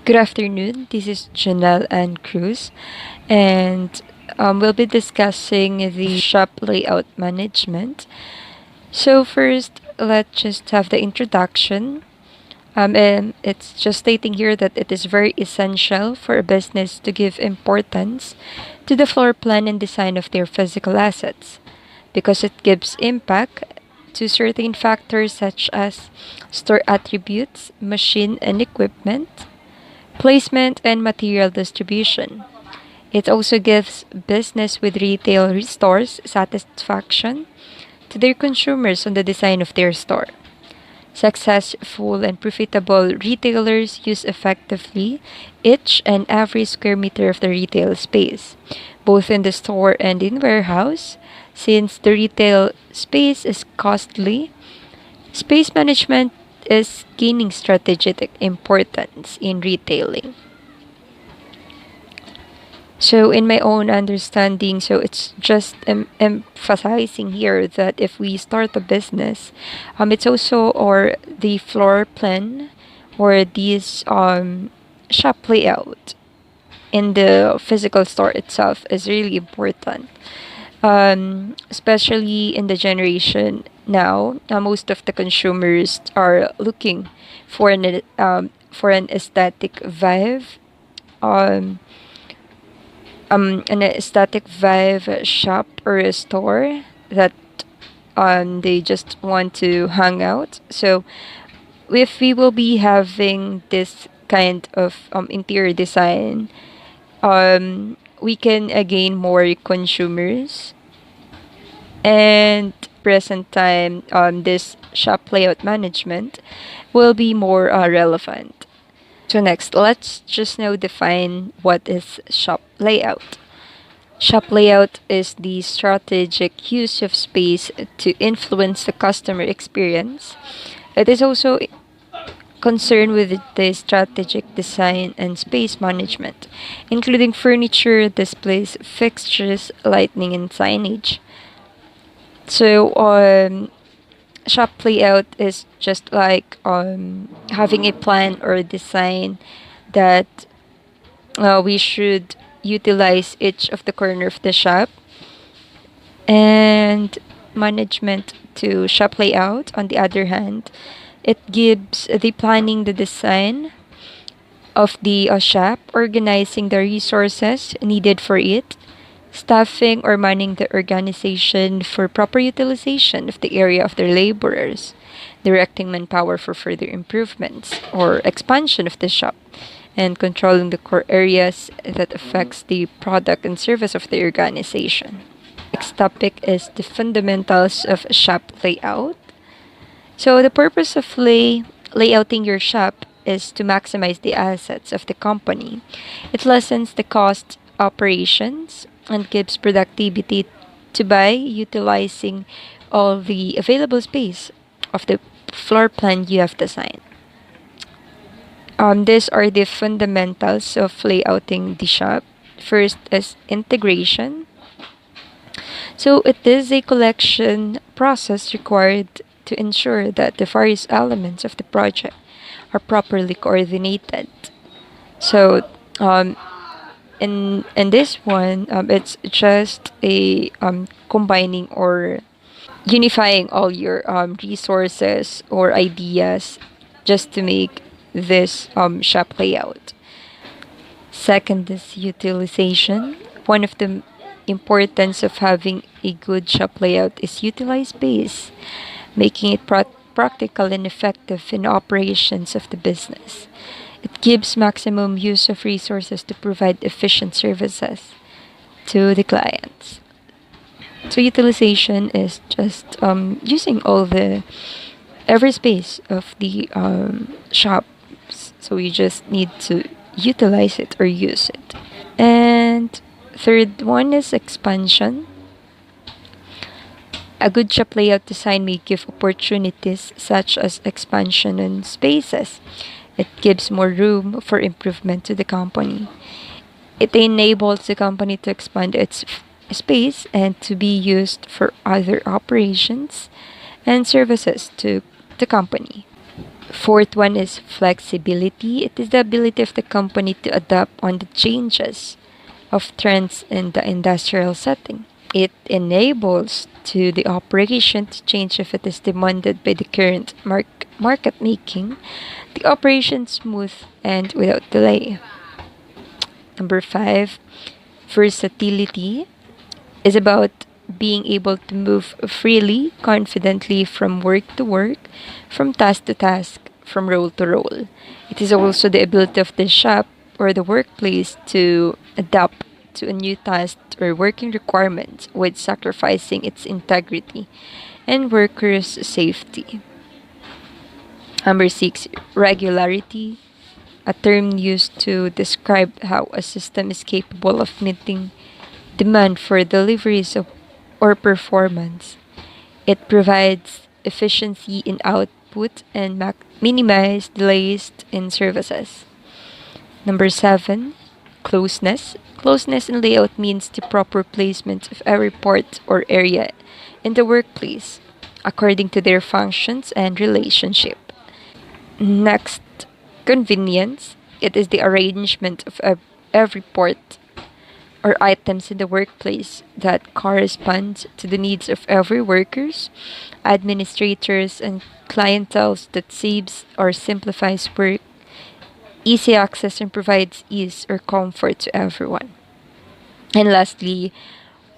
Good afternoon. This is Janelle and Cruz, and we'll be discussing the shop layout management. So first, let's just have the introduction. And it's just stating here that it is very essential for a business to give importance to the floor plan and design of their physical assets because it gives impact to certain factors such as store attributes, machine and equipment, placement, and material distribution. It also gives business with retail stores satisfaction to their consumers on the design of their store. Successful and profitable retailers use effectively each and every square meter of the retail space, both in the store and in warehouse. Since the retail space is costly, space management is gaining strategic importance in retailing. So, in my own understanding, so it's just emphasizing here that if we start a business, it's also or the floor plan or this shop layout in the physical store itself is really important. Especially in the generation now, most of the consumers are looking for an aesthetic vibe, um, an aesthetic vibe shop or a store that they just want to hang out. So if we will be having this kind of interior design, we can gain more consumers and present time this shop layout management will be more relevant. So next, let's just now define what is shop layout. Shop layout is the strategic use of space to influence the customer experience. It is also concerned with the strategic design and space management, including furniture, displays, fixtures, lighting, and signage. So, shop layout is just like having a plan or a design that we should utilize each of the corner of the shop, and management to shop layout on the other hand, it gives the planning the design of the shop, organizing the resources needed for it, staffing or manning the organization for proper utilization of the area of their laborers, directing manpower for further improvements or expansion of the shop, and controlling the core areas that affects the product and service of the organization. Next topic is the fundamentals of shop layout. So the purpose of layouting your shop is to maximize the assets of the company. It lessens the cost operations and gives productivity to by utilizing all the available space of the floor plan you have designed. These are the fundamentals of layouting the shop. First is integration. So it is a collection process required to ensure that the various elements of the project are properly coordinated. So um, in this one, it's just a combining or unifying all your resources or ideas just to make this shop layout. Second is utilization. One of the importance of having a good shop layout is utilize space, making it practical and effective in operations of the business. It gives maximum use of resources to provide efficient services to the clients. So utilization is just using all the every space of the shop. So you just need to utilize it or use it. And third one is expansion. A good shop layout design may give opportunities such as expansion in spaces. It gives more room for improvement to the company. It enables the company to expand its space and to be used for other operations and services to the company. Fourth one is flexibility. It is the ability of the company to adapt on the changes of trends in the industrial setting. It enables to the operation to change if it is demanded by the current market, making the operation smooth and without delay. Number five, versatility is about being able to move freely, confidently from work to work, from task to task, from role to role. It is also the ability of the shop or the workplace to adapt to a new task or working requirement with sacrificing its integrity and workers' safety. Number six, regularity, a term used to describe how a system is capable of meeting demand for deliveries of or performance. It provides efficiency in output and minimize delays in services. Number seven, closeness. Closeness in layout means the proper placement of every part or area in the workplace according to their functions and relationship. Next, convenience. It is the arrangement of every part or items in the workplace that correspond to the needs of every workers, administrators, and clientele that saves or simplifies work, easy access, and provides ease or comfort to everyone. And lastly,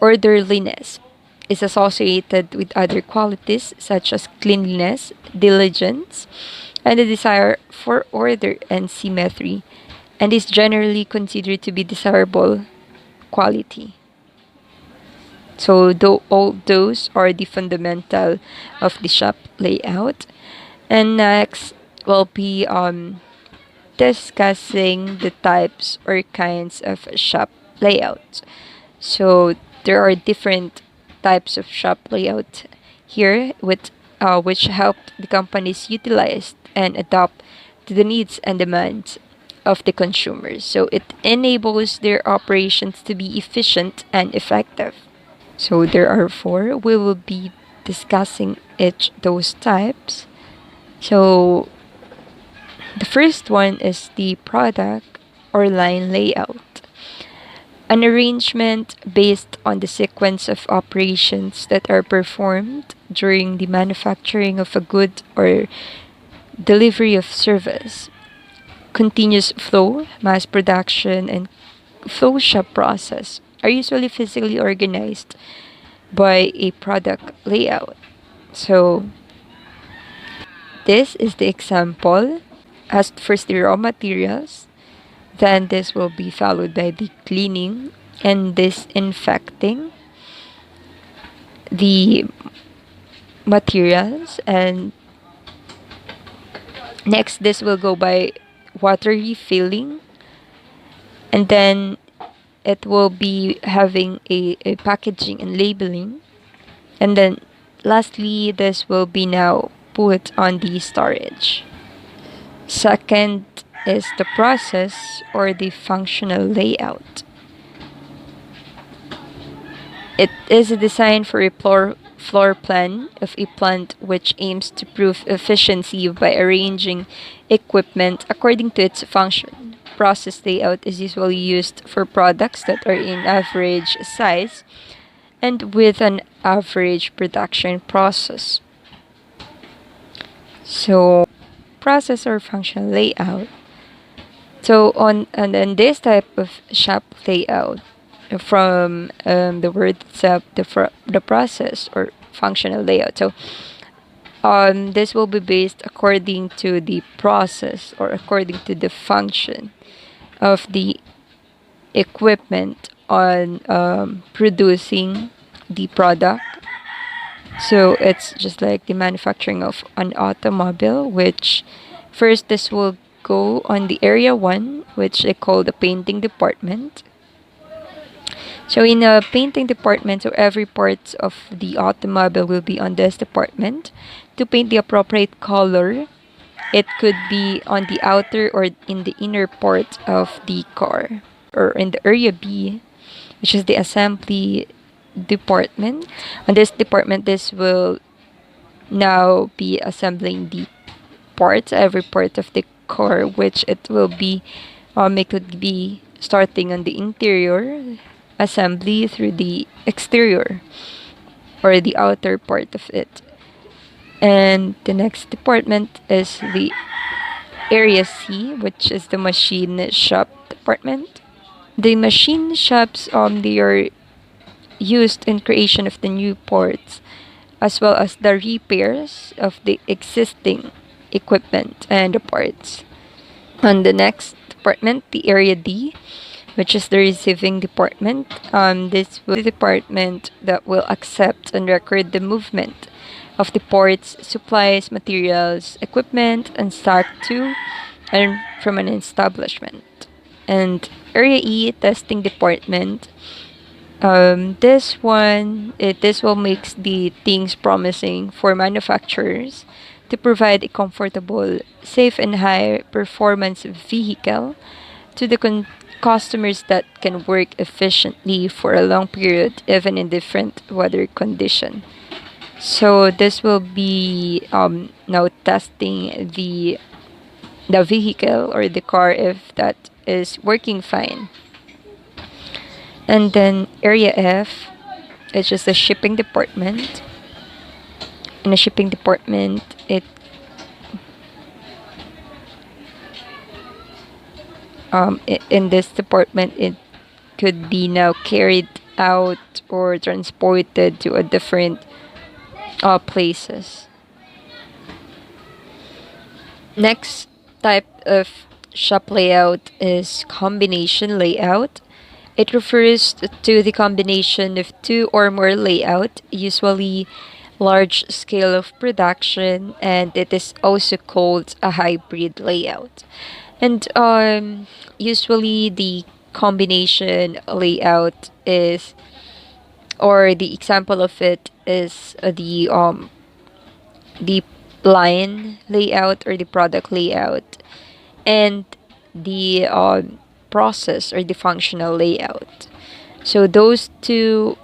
orderliness is associated with other qualities such as cleanliness, diligence, and the desire for order and symmetry, and is generally considered to be desirable quality. So all those are the fundamental of the shop layout. And next we'll be discussing the types or kinds of shop layout. So there are different types of shop layout here with which help the companies utilize and adapt to the needs and demands of the consumers. So it enables their operations to be efficient and effective. So there are four. We will be discussing each those types. So the first one is the product or line layout. An arrangement based on the sequence of operations that are performed during the manufacturing of a good or delivery of service. Continuous flow, mass production, and flow shop process are usually physically organized by a product layout. So this is the example. As first the raw materials, then this will be followed by the cleaning and disinfecting the materials, and next this will go by water refilling, and then it will be having a packaging and labeling, and then lastly this will be now put on the storage. Second is the process or the functional layout. It is a design for a floor plan of a plant which aims to prove efficiency by arranging equipment according to its function. Process layout is usually used for products that are in average size and with an average production process. So, process or functional layout. So on and then this type of shop layout from the word itself, the process or functional layout. So this will be based according to the process or according to the function of the equipment on producing the product. So it's just like the manufacturing of an automobile, which first this will go on the area one, which they call the painting department. So in the painting department, so every part of the automobile will be on this department to paint the appropriate color. It could be on the outer or in the inner part of the car, or in the area B, which is the assembly department. On this department, this will now be assembling the parts, every part of the car, which it could be starting on the interior assembly through the exterior or the outer part of it. And the next department is the Area C, which is the machine shop department. The machine shops they are used in creation of the new parts as well as the repairs of the existing equipment and the parts. On the next department, the Area D, which is the receiving department. This will be the department that will accept and record the movement of the parts, supplies, materials, equipment, and stock to and from an establishment. And Area E, testing department. This will makes the things promising for manufacturers to provide a comfortable, safe, and high performance vehicle to the customers that can work efficiently for a long period, even in different weather condition. So this will be now testing the vehicle or the car if that is working fine. And then Area F is just the shipping department. In the shipping department, in this department it could be now carried out or transported to a different places. Next type of shop layout is combination layout. It refers to the combination of two or more layout, usually large scale of production, and it is also called a hybrid layout. And usually the combination layout is, or the example of it is the line layout or the product layout, and the process or the functional layout. So those two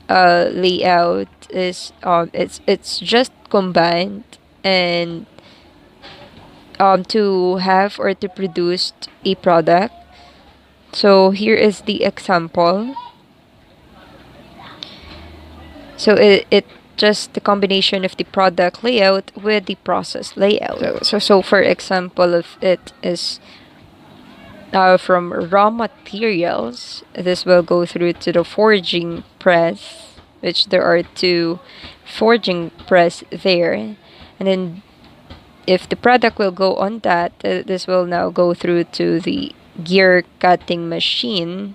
layout is it's just combined and to have or to produce a product. So here is the example. So it just the combination of the product layout with the process layout. So for example, if it is from raw materials, this will go through to the forging press, which there are two forging press there. And then if the product will go on that, this will now go through to the gear cutting machine.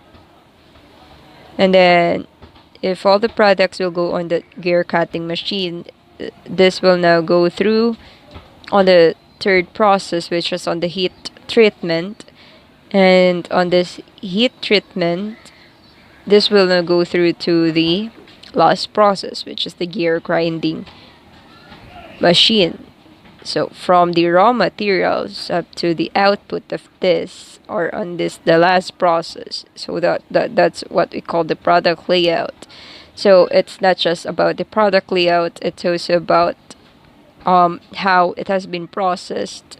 And then if all the products will go on the gear cutting machine, this will now go through on the third process, which is on the heat treatment. And on this heat treatment, this will now go through to the last process, which is the gear grinding machine. So from the raw materials up to the output of this, or on this the last process. So that's what we call the product layout. So it's not just about the product layout, it's also about how it has been processed,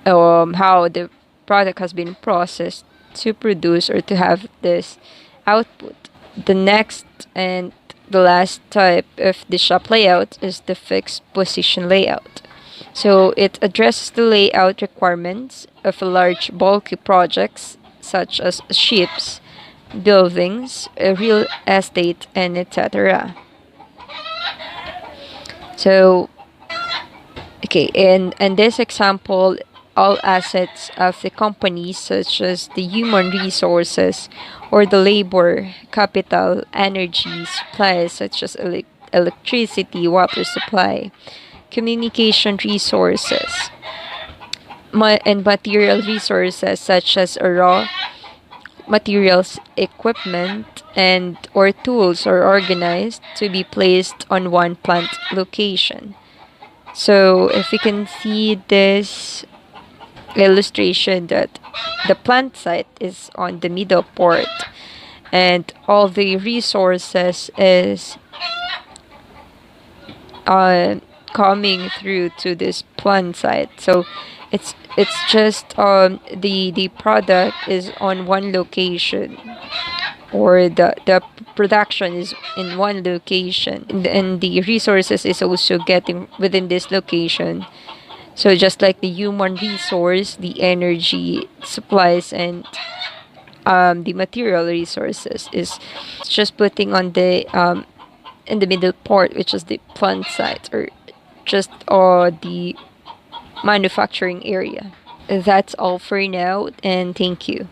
how the product has been processed to produce or to have this output. The next and the last type of the shop layout is the fixed position layout. So it addresses the layout requirements of large bulky projects such as ships, buildings, real estate, and etc. So okay, in this example, all assets of the company, such as the human resources or the labor, capital, energy, supplies such as electricity, water supply, communication resources, and material resources such as raw materials, equipment, and or tools are organized to be placed on one plant location. So if you can see this illustration, that the plant site is on the middle port and all the resources is coming through to this plant side. So it's just the product is on one location, or the production is in one location, and the resources is also getting within this location. So just like the human resource, the energy supplies, and the material resources is just putting on the in the middle part, which is the plant site, or just the manufacturing area. That's all for now, and thank you.